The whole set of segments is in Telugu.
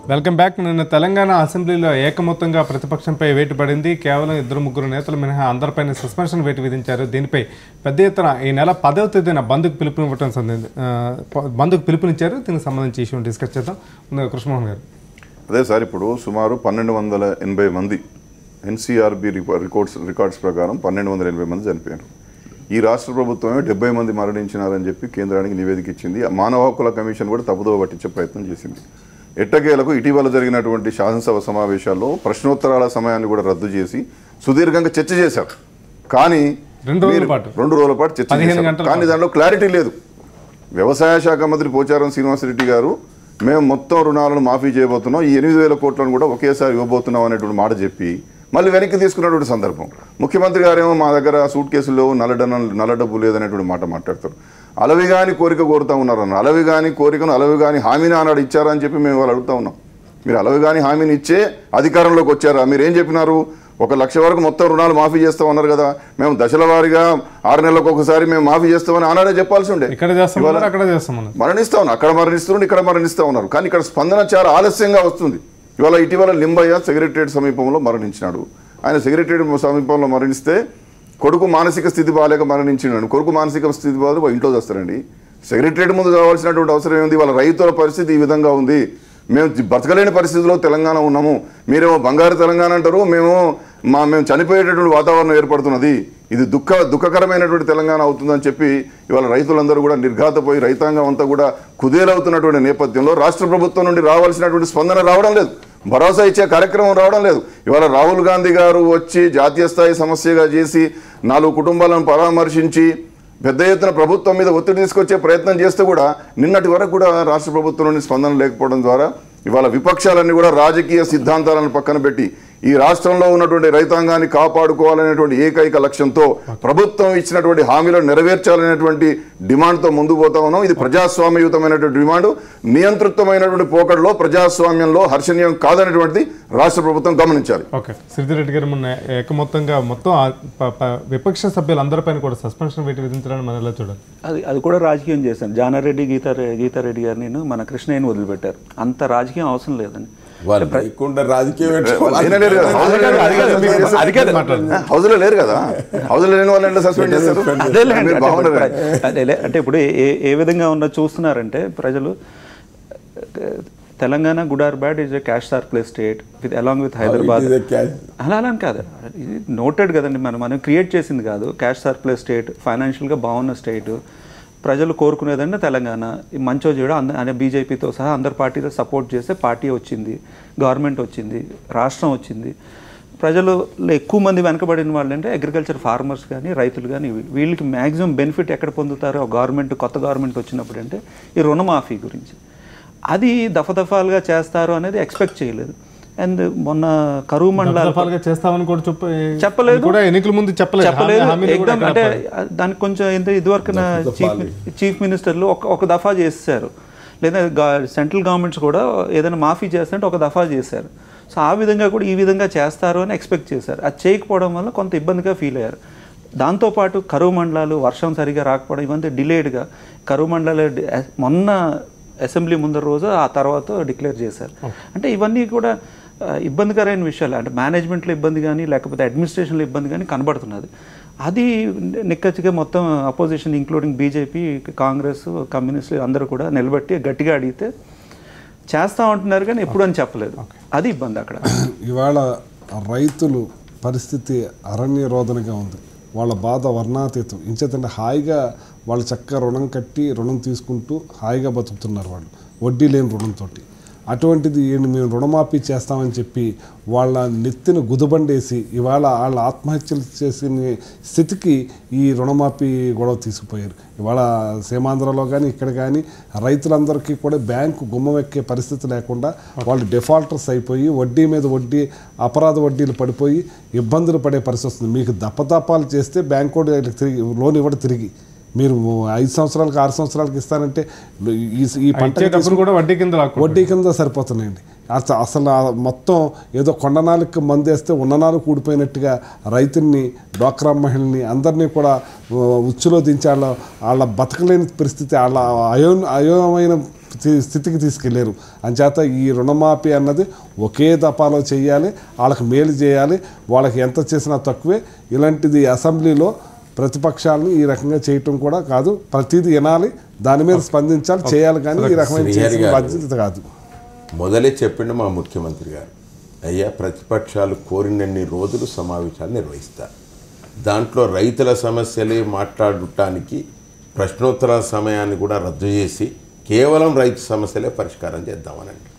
Welcome back. నిన్న తెలంగాణ అసెంబ్లీలో ఏకమొత్తంగా ప్రతిపక్షంపై వేటు పడింది. కేవలం 2-3 నేతలు మినహా అందరిపైన సస్పెన్షన్ వేటు విధించారు. దీనిపై పెద్ద ఎత్తున ఈ నెల 10వ తేదీన బంద్కు పిలుపునిచ్చారు. దీనికి సంబంధించి ఇష్యూ డిస్కస్ చేద్దాం. కృష్ణమోహన్ గారు, అదే సార్, ఇప్పుడు సుమారు 1280 మంది ఎన్సీఆర్బీ రికార్డ్స్ ప్రకారం 1280 మంది చనిపోయారు. ఈ రాష్ట్ర ప్రభుత్వమే 70 మంది మరణించినారని చెప్పి కేంద్రానికి నివేదిక ఇచ్చింది. మానవ హక్కుల కమిషన్ కూడా తప్పుదోవ పట్టించే ప్రయత్నం చేసింది. ఎట్టకేలకు ఇటీవల జరిగినటువంటి శాసనసభ సమావేశాల్లో ప్రశ్నోత్తరాల సమయాన్ని కూడా రద్దు చేసి సుదీర్ఘంగా చర్చ చేశారు. కానీ 2 రోజుల పాటు చర్చ చేశారు. కానీ దాంట్లో క్లారిటీ లేదు. వ్యవసాయ శాఖ మంత్రి పోచారం శ్రీనివాసరెడ్డి గారు మేము మొత్తం రుణాలను మాఫీ చేయబోతున్నాం, ఈ 8,000 కోట్లను కూడా ఒకేసారి ఇవ్వబోతున్నాం అనేటువంటి మాట చెప్పి మళ్ళీ వెనక్కి తీసుకున్నటువంటి సందర్భం. ముఖ్యమంత్రి గారేమో మా దగ్గర సూట్ కేసుల్లో నల్ల డబ్బు లేదనేటువంటి మాట మాట్లాడతారు. అలవిగాని కోరిక కోరుతూ ఉన్నారు అన్న. అలవిగాని కోరికను అలవిగాని హామీని ఆనాడు ఇచ్చారని చెప్పి మేము వాళ్ళు అడుగుతూ ఉన్నాం. మీరు అలవిగాని హామీని ఇచ్చే అధికారంలోకి వచ్చారా? మీరు ఏం చెప్పినారు? 1 లక్ష వరకు మొత్తం రుణాలు మాఫీ చేస్తామన్నారు కదా. మేము దశల వారీగా 6 నెలలకు ఒకసారి మేము మాఫీ చేస్తామని ఆనాడే చెప్పాల్సి ఉండే. మరణిస్తా ఉన్నారు, అక్కడ మరణిస్తున్నారు, ఇక్కడ మరణిస్తూ ఉన్నారు. కానీ ఇక్కడ స్పందన చాలా ఆలస్యంగా వస్తుంది. ఇటీవల లింబయ్య సెక్రటరియట్ సమీపంలో మరణించినాడు. ఆయన సెక్రటరియట్ సమీపంలో మరణిస్తే కొడుకు మానసిక స్థితి బాగాలేక మరణించినాడు. కొడుకు మానసిక స్థితి బాగా ఇంట్లో వస్తారండి. సెక్రటరియట్ ముందు కావాల్సినటువంటి అవసరం ఏముంది? వాళ్ళ రైతుల పరిస్థితి ఈ విధంగా ఉంది, మేము బతకలేని పరిస్థితిలో తెలంగాణ ఉన్నాము, మీరేమో బంగారు తెలంగాణ అంటారు, మేము చనిపోయేటటువంటి వాతావరణం ఏర్పడుతున్నది, ఇది దుఃఖకరమైనటువంటి తెలంగాణ అవుతుందని చెప్పి ఇవాళ రైతులందరూ కూడా నిర్ఘాతపోయి రైతాంగం అంతా కూడా కుదేలవుతున్నటువంటి నేపథ్యంలో రాష్ట్ర ప్రభుత్వం నుండి రావాల్సినటువంటి స్పందన రావడం లేదు, భరోసా ఇచ్చే కార్యక్రమం రావడం లేదు. ఇవాళ రాహుల్ గాంధీ గారు వచ్చి జాతీయ స్థాయి సమస్యగా చేసి 4 కుటుంబాలను పరామర్శించి పెద్ద ఎత్తున ప్రభుత్వం మీద ఒత్తిడి తీసుకొచ్చే ప్రయత్నం చేస్తే కూడా నిన్నటి వరకు కూడా రాష్ట్ర ప్రభుత్వం నుండి స్పందన లేకపోవడం ద్వారా ఇవాళ విపక్షాలన్నీ కూడా రాజకీయ సిద్ధాంతాలను పక్కన పెట్టి ఈ రాష్ట్రంలో ఉన్నటువంటి రైతాంగాన్ని కాపాడుకోవాలనేటువంటి ఏకైక లక్ష్యంతో ప్రభుత్వం ఇచ్చినటువంటి హామీలను నెరవేర్చాలనేటువంటి డిమాండ్తో ముందుకు పోతా ఉన్నాం. ఇది ప్రజాస్వామ్యయుతమైనటువంటి డిమాండ్. నియంతృత్వమైనటువంటి పోకడలో ప్రజాస్వామ్యంలో హర్షణీయం కాదనేటువంటిది రాష్ట్ర ప్రభుత్వం గమనించాలి. ఓకే, సిద్ధిరెడ్డి గారు మొన్న ఏకమొత్తంగా మొత్తం విపక్ష సభ్యులందరిపైన కూడా సస్పెన్షన్ వేటు విధించాలని మనం ఎలా చూడాలి? అది కూడా రాజకీయం చేశాను. జానారెడ్డి గీతారెడ్డి గారిని మన కృష్ణయ్యని వదిలిపెట్టారు. అంత రాజకీయం అవసరం లేదండి. హౌస్లో లేరు కదా, హౌస్లో లేని వాళ్ళని సస్పెండ్ చేస్తారు. అంటే ఇప్పుడు ఏ విధంగా ఉన్న చూస్తున్నారంటే ప్రజలు, Telangana good or bad is a cash surplus state with along with Hyderabad. అలా కాదు, ఇది నోటెడ్ కదండి, మనం క్రియేట్ చేసింది కాదు. క్యాష్ సర్ప్లస్ స్టేట్, ఫైనాన్షియల్గా బాగున్న స్టేట్, ప్రజలు కోరుకునేదంటే తెలంగాణ మంచో చేయడం అనే బీజేపీతో సహా అందరు పార్టీతో సపోర్ట్ చేస్తే పార్టీ వచ్చింది, గవర్నమెంట్ వచ్చింది, రాష్ట్రం వచ్చింది. ప్రజలు ఎక్కువ మంది వెనకబడిన వాళ్ళు అంటే అగ్రికల్చర్ ఫార్మర్స్ కానీ రైతులు కానీ, వీళ్ళకి మ్యాక్సిమం బెనిఫిట్ ఎక్కడ పొందుతారో కొత్త గవర్నమెంట్ వచ్చినప్పుడు అంటే ఈ రుణమాఫీ గురించి. అది దఫాలుగా చేస్తారు అనేది ఎక్స్పెక్ట్ చేయలేదు. అండ్ మొన్న కరువు మండలాలు చేస్తామని కూడా చెప్పలేదు, ఎన్నికల ముందు చెప్పలేదు. అంటే దానికి కొంచెం ఇదివరకు చీఫ్ మినిస్టర్లు ఒక దఫా చేశారు, లేదా సెంట్రల్ గవర్నమెంట్స్ కూడా ఏదైనా మాఫీ చేస్తారంటే ఒక దఫా చేశారు. సో ఆ విధంగా కూడా ఈ విధంగా చేస్తారు అని ఎక్స్పెక్ట్ చేశారు. అది చేయకపోవడం వల్ల కొంత ఇబ్బందిగా ఫీల్ అయ్యారు. దాంతోపాటు కరువు మండలాలు, వర్షం సరిగా రాకపోవడం, ఇవన్నీ డిలేడ్గా కరువు మండలాలు మొన్న అసెంబ్లీ ముందర రోజు ఆ తర్వాత డిక్లేర్ చేశారు. అంటే ఇవన్నీ కూడా ఇబ్బందికరమైన విషయాలు. అంటే మేనేజ్మెంట్లో ఇబ్బంది కానీ లేకపోతే అడ్మినిస్ట్రేషన్లో ఇబ్బంది కానీ కనబడుతున్నది. అది నిక్కచ్చిగా మొత్తం అపోజిషన్ ఇంక్లూడింగ్ బీజేపీ, కాంగ్రెస్, కమ్యూనిస్టులు అందరూ కూడా నిలబెట్టి గట్టిగా అడిగితే చేస్తామంటున్నారు కానీ ఎప్పుడు అని చెప్పలేదు. అది ఇబ్బంది అక్కడ. ఇవాళ రైతులు పరిస్థితి అరణ్య రోదనగా ఉంది. వాళ్ళ బాధ వర్ణాతీతం. ఇంచేతంటే హాయిగా వాళ్ళు చక్కగా రుణం కట్టి రుణం తీసుకుంటూ హాయిగా బతుకుతున్నారు వాళ్ళు, వడ్డీ లేని రుణంతో. అటువంటిది మేము రుణమాఫీ చేస్తామని చెప్పి వాళ్ళ నెత్తిన గుదబండేసి ఇవాళ వాళ్ళ ఆత్మహత్యలు చేసిన స్థితికి ఈ రుణమాఫీ గొడవ తీసుకుపోయారు. ఇవాళ సీమాంధ్రలో కానీ ఇక్కడ కానీ రైతులందరికీ కూడా బ్యాంకు గుమ్మం ఎక్కే పరిస్థితి లేకుండా వాళ్ళు డిఫాల్టర్స్ అయిపోయి వడ్డీ మీద వడ్డీ, అపరాధ వడ్డీలు పడిపోయి ఇబ్బందులు పడే పరిస్థితి వస్తుంది. మీకు దప్పదప్పాలు చేస్తే బ్యాంకు తిరిగి లోన్ ఇవ్వడం, తిరిగి మీరు 5 సంవత్సరాలకు 6 సంవత్సరాలకు ఇస్తానంటే ఈ పంట కూడా వడ్డీ కింద సరిపోతున్నాయండి. అసలు మొత్తం ఏదో కొండనాలకు మందేస్తే ఉన్ననాలు కూడిపోయినట్టుగా రైతుల్ని, డ్వాక్రా మహిళల్ని అందరినీ కూడా ఉచ్చులో దించి వాళ్ళ బతకలేని పరిస్థితి, వాళ్ళ అయోమైన స్థితికి తీసుకెళ్లారు. అంచేత ఈ రుణమాఫీ అన్నది ఒకే దఫాలో చేయాలి, వాళ్ళకి మేలు చేయాలి. వాళ్ళకి ఎంత చేసినా తక్కువే. ఇలాంటిది అసెంబ్లీలో ప్రతిపక్షాలను ఈ రకంగా చేయటం కూడా కాదు, ప్రతిదీ వినాలి, దాని మీద స్పందించాలి, చేయాలి. కానీ ఈ రకమైన చేసిన బాధ్యత కాదు. మొదలే చెప్పిండు మా ముఖ్యమంత్రి గారు, అయ్యా ప్రతిపక్షాలు కోరినన్ని రోజులు సమావేశాలు నిర్వహిస్తారు. దాంట్లో రైతుల సమస్యలే మాట్లాడటానికి ప్రశ్నోత్తరాల సమయాన్ని కూడా రద్దు చేసి కేవలం రైతు సమస్యలే పరిష్కారం చేద్దామని అంటారు.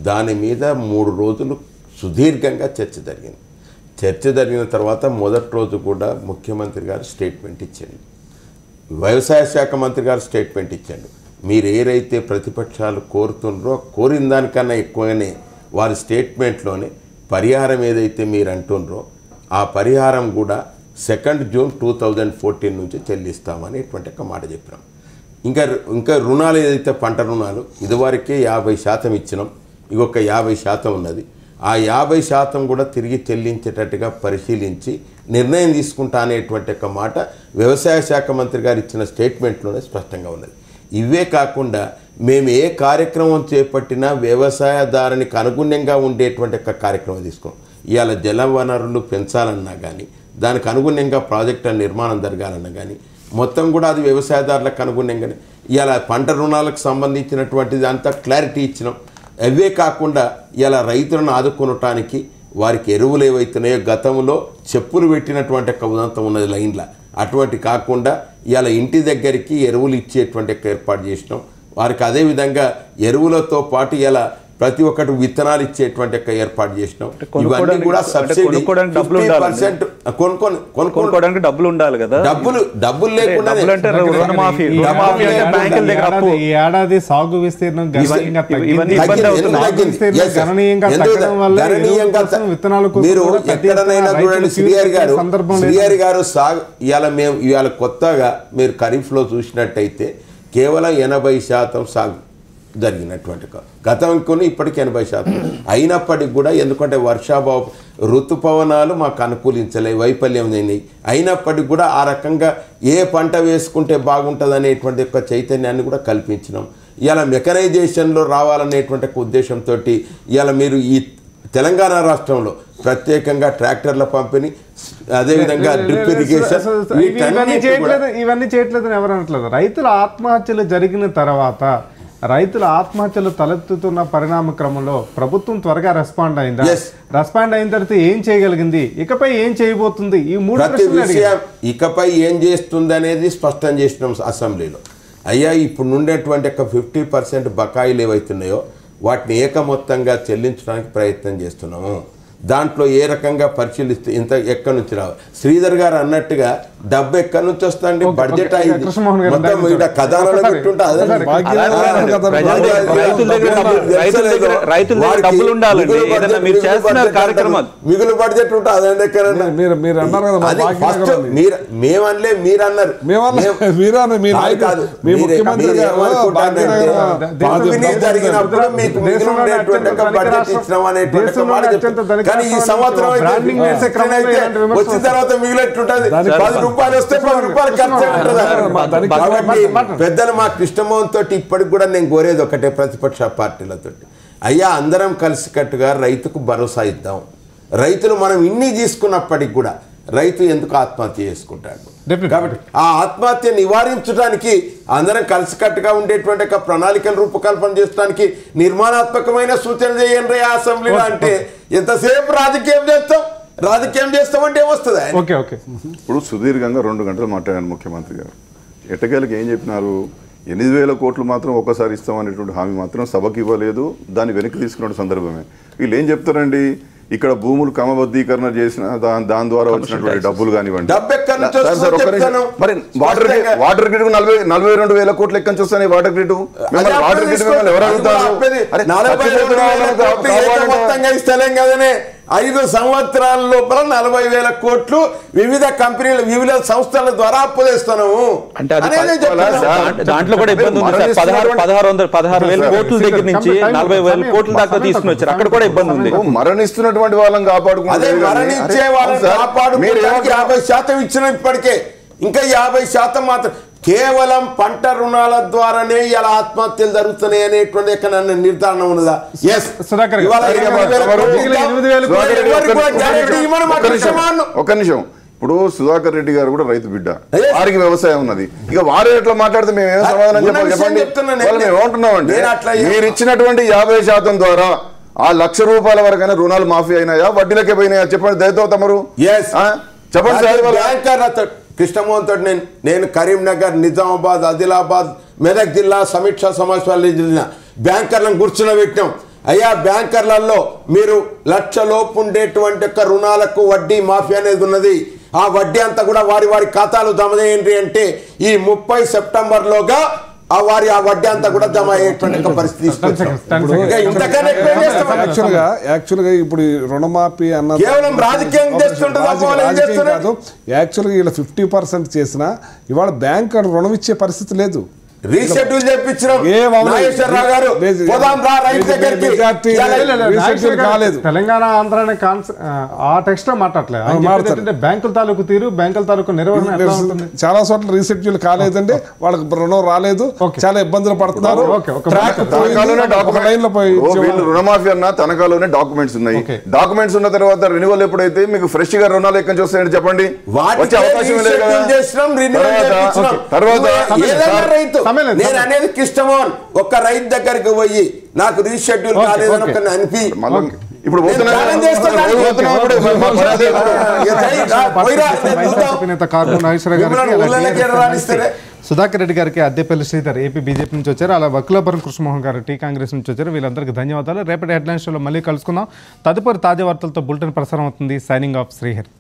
దాని మీద 3 రోజులు సుదీర్ఘంగా చర్చ జరిగింది. చర్చ జరిగిన తర్వాత మొదటి రోజు కూడా ముఖ్యమంత్రి గారు స్టేట్మెంట్ ఇచ్చాడు, వ్యవసాయ శాఖ మంత్రి గారు స్టేట్మెంట్ ఇచ్చాడు. మీరు ఏదైతే ప్రతిపక్షాలు కోరుతుండ్రో కోరిన దానికన్నా ఎక్కువగానే వారి స్టేట్మెంట్లోనే పరిహారం ఏదైతే మీరు అంటుండ్రో ఆ పరిహారం కూడా 2 జూన్ 2014 నుంచి చెల్లిస్తామని ఇటువంటి ఒక మాట చెప్పినాం. ఇంకా రుణాలు ఏదైతే పంట రుణాలు ఇదివరకే 50% ఇచ్చినాం, ఇంకొక 50% ఉన్నది. ఆ 50% కూడా తిరిగి చెల్లించేటట్టుగా పరిశీలించి నిర్ణయం తీసుకుంటా అనేటువంటి ఒక మాట వ్యవసాయ శాఖ మంత్రి గారు ఇచ్చిన స్టేట్మెంట్లోనే స్పష్టంగా ఉన్నది. ఇవే కాకుండా మేము ఏ కార్యక్రమం చేపట్టినా వ్యవసాయదారునికి అనుగుణ్యంగా ఉండేటువంటి ఒక కార్యక్రమం తీసుకున్నాం. ఇవాళ జల వనరులు పెంచాలన్నా కానీ, దానికి అనుగుణ్యంగా ప్రాజెక్టుల నిర్మాణం జరగాలన్నా కానీ మొత్తం కూడా అది వ్యవసాయదారులకు అనుగుణంగానే ఇవాళ పంట రుణాలకు సంబంధించినటువంటిది అంతా క్లారిటీ ఇచ్చినాం. అవే కాకుండా ఇలా రైతులను ఆదుకొనటానికి వారికి ఎరువులు ఏవైతున్నాయో గతంలో చెప్పులు పెట్టినటువంటి ఒక ఉదంతం ఉన్నది లైన్లో, అటువంటి కాకుండా ఇలా ఇంటి దగ్గరికి ఎరువులు ఇచ్చేటువంటి ఏర్పాటు చేసినాం. వారికి అదేవిధంగా ఎరువులతో పాటు ఇలా ప్రతి ఒక్కటి విత్తనాలు ఇచ్చేటువంటి ఏర్పాటు చేసినాం. ఇవన్నీ కూడా సబ్సిడీ 50% కొనుక్కోవడానికి డబ్బులు ఉండాలి కదా. డబ్బులు లేకుండా ఈ ఏడాది సాగు విస్తీర్ణం గణనీయంగా మీరు ఎక్కడనైనా చూడండి, శ్రీహరి గారు సాగు ఇవాళ కొత్తగా మీరు ఖరీఫ్లో చూసినట్టయితే కేవలం 80% సాగు జరిగినటువంటి గతం కొన్ని ఇప్పటికీ 80%. అయినప్పటికీ కూడా ఎందుకంటే వర్షాభావ ఋతుపవనాలు మాకు అనుకూలించలే, వైఫల్యం అయినాయి. అయినప్పటికీ కూడా ఆ రకంగా ఏ పంట వేసుకుంటే బాగుంటుంది అనేటువంటి ఒక చైతన్యాన్ని కూడా కల్పించినాం. ఇవాళ మెకనైజేషన్లో రావాలనేటువంటి ఉద్దేశంతో ఇవాళ మీరు ఈ తెలంగాణ రాష్ట్రంలో ప్రత్యేకంగా ట్రాక్టర్ల పంపిణీ, అదేవిధంగా డ్రిప్ ఇరిగేషన్ ఇవన్నీ చేయట్లేదని ఎవరు అనట్లేదు. రైతుల ఆత్మహత్యలు జరిగిన తర్వాత రైతుల ఆత్మహత్యలు తలెత్తుతున్న పరిణామ క్రమంలో ప్రభుత్వం త్వరగా రెస్పాండ్ అయిందా? రెస్పాండ్ అయిన తర్వాత ఏం చేయగలిగింది, ఇకపై ఏం చేయబోతుంది? ఈ 3 విషయం ఇకపై ఏం చేస్తుంది అనేది స్పష్టం చేసినాం అసెంబ్లీలో. అయ్యా ఇప్పుడు ఉండేటువంటి 50% బకాయిలు ఏవైతున్నాయో వాటిని ఏకమొత్తంగా చెల్లించడానికి ప్రయత్నం చేస్తున్నాము. దాంట్లో ఏ రకంగా పరిశీలిస్తే ఇంత ఎక్కడి నుంచి రావాలి? శ్రీధర్ గారు అన్నట్టుగా డబ్బు ఎక్కడి నుంచి వస్తుంది? బడ్జెట్ అయింది మొత్తం ఇక్కడ ఖజానాలో పెట్టుంటే మిగులు బడ్జెట్ ఉంటుంది. అదండి ఎక్కడన్నా మేమనలే, మీరు అన్నారు. జరిగినప్పుడు మీకు బడ్జెట్ ఇచ్చినాం అనేటువంటి మాట చెప్తారు. కానీ ఈ సంవత్సరం వచ్చిన తర్వాత మిగిలినట్టుంటది. 10 రూపాయలు వస్తే 10 రూపాయలు ఖర్చు ఉంటుంది. కాబట్టి పెద్దలు మా కృష్ణమోహన్ తోటి ఇప్పటికి కూడా నేను కోరేది ఒకటే, ప్రతిపక్ష పార్టీలతో, అయ్యా అందరం కలిసికట్టుగా రైతుకు భరోసా ఇద్దాం. రైతులు మనం ఇన్ని తీసుకున్నప్పటికి కూడా రైతు ఎందుకు ఆత్మహత్య చేసుకుంటాడు? కాబట్టి ఆ ఆత్మహత్య నివారించడానికి అందరం కలిసికట్టుగా ఉండేటువంటి ఒక ప్రణాళికను రూపకల్పన చేయడానికి నిర్మాణాత్మకమైన సూచనలు చేయండి అసెంబ్లీలో. అంటే ఎంతసేపు రాజకీయం చేస్తామంటే ఏమొస్తుంది? ఇప్పుడు సుదీర్ఘంగా 2 గంటలు మాట్లాడారు ముఖ్యమంత్రి గారు. ఎట్టకేలకు ఏం చెప్పినారు? 8,000 కోట్లు మాత్రం ఒక్కసారి ఇస్తామనేటువంటి హామీ మాత్రం సభకి ఇవ్వలేదు. దాన్ని వెనక్కి తీసుకున్న సందర్భమే. వీళ్ళు ఏం చెప్తారండి, ఇక్కడ భూములు క్రమబద్ధీకరణ చేసిన దాని ద్వారా వచ్చినటువంటి డబ్బులు కానివ్వండి. మరి వాటర్ గ్రిడ్ 42,000 కోట్లు ఎక్కడి నుంచి వస్తాయి? వాటర్ గ్రిడ్ వాటర్ గ్రిడ్ ఎవరు అడుగుతారు? 5 సంవత్సరాల లోపల 40,000 కోట్లు వివిధ కంపెనీలు వివిధ సంస్థల ద్వారా అప్పు తెస్తున్నాము. దాంట్లో కూడా ఇబ్బంది ఉంది సార్. 16,000 కోట్ల దగ్గర నుంచి 40,000 కోట్ల దాకా తీసుకుని వచ్చారు. అక్కడ కూడా ఇబ్బంది ఉంది. మరణిస్తున్నటువంటి వాళ్ళని కాపాడుకుంటే మరణించే వాళ్ళని కాపాడుకోవడానికి 50% ఇచ్చిన ఇప్పటికే ఇంకా 50% మాత్రం కేవలం పంట రుణాల ద్వారానే ఇలా ఆత్మహత్యలు జరుగుతున్నాయి అనేటువంటి ఎక్కడ నిర్ధారణ ఉన్నదా? ఎస్, సుధాకర్ గారు, ఒక్క నిమిషం. ఇప్పుడు సుధాకర్ రెడ్డి గారు కూడా రైతు బిడ్డ, వారికి వ్యవసాయం ఉన్నది. ఇక వారు ఎట్లా మాట్లాడితే మేము ఏం సమాధానం చెప్పాలి చెప్పండి? మేము ఏమంటున్నామండి, మీరు ఇచ్చినటువంటి 50% ద్వారా ఆ ₹1,00,000 వరకైనా రుణాలు మాఫీ అయినాయా, వడ్డీలకే పోయినాయా చెప్పండి దయతో తమరు చెప్పండి సార్. కృష్ణమోహన్ తోటి నేను కరీంనగర్, నిజామాబాద్, ఆదిలాబాద్, మెదక్ జిల్లా సమీక్షా సమావేశాలు బ్యాంకర్లను కూర్చునబెట్టినాం. అయ్యా బ్యాంకర్లలో మీరు ₹1,00,000 ఉండేటువంటి యొక్క రుణాలకు వడ్డీ మాఫీ అనేది ఉన్నది. ఆ వడ్డీ అంతా కూడా వారి ఖాతాలు జమ చేయండి అంటే ఈ 30 సెప్టెంబర్లోగా ఆ వడ్డీ అంతా కూడా జమ అయ్యేటువంటి పరిస్థితి. యాక్చువల్గా ఇప్పుడు రుణమాఫీ అన్నది కేవలం రాజకీయం కాదు. యాక్చువల్గా ఇలా 50% చేసినా ఇవాళ బ్యాంక్ రుణం ఇచ్చే పరిస్థితి లేదు. రీషెడ్యూల్ చేయించడం తెలంగాణ ఆంధ్ర ఆ టెక్స్ట్ మాట్లాడలేదు. బ్యాంకుల తాలూకు తీరు, బ్యాంకుల తాలూకు నిర్వహణ చాలా చోట్ల రీషెడ్యూల్ కాలేదండి, వాళ్ళకి రుణం రాలేదు, చాలా ఇబ్బందులు పడుతున్నారు. రుణమాఫీ అన్న తనఖాలోనే డాక్యుమెంట్స్ ఉన్నాయి. డాక్యుమెంట్స్ ఉన్న తర్వాత రెన్యువల్ ఎప్పుడైతే మీకు ఫ్రెష్ గా రుణాలు ఎక్కడి నుంచి వస్తాయని చెప్పండి. వచ్చే అవకాశం లేదు కదా. తర్వాత నేను అనేది కృష్ణమోహన్ ఒక్క రైతు దగ్గరికి పోయి నాకు రీషెడ్యూల్ కాలేదని అనిపి ఇప్పుడు సుధాకర్ రెడ్డి గారికి, అద్దెపల్లి శ్రీధర్ ఏపీ బీజేపీ నుంచి వచ్చారు, అలా వకులాపురం కృష్ణమోహన్ గారు టీ కాంగ్రెస్ నుంచి వచ్చారు. వీళ్ళందరికీ ధన్యవాదాలు. రేపటి హెడ్లైన్ షోలో మళ్ళీ కలుసుకుందాం. తదుపరి తాజా వార్తలతో బులెటిన్ ప్రసారం అవుతుంది. Signing off Srihari.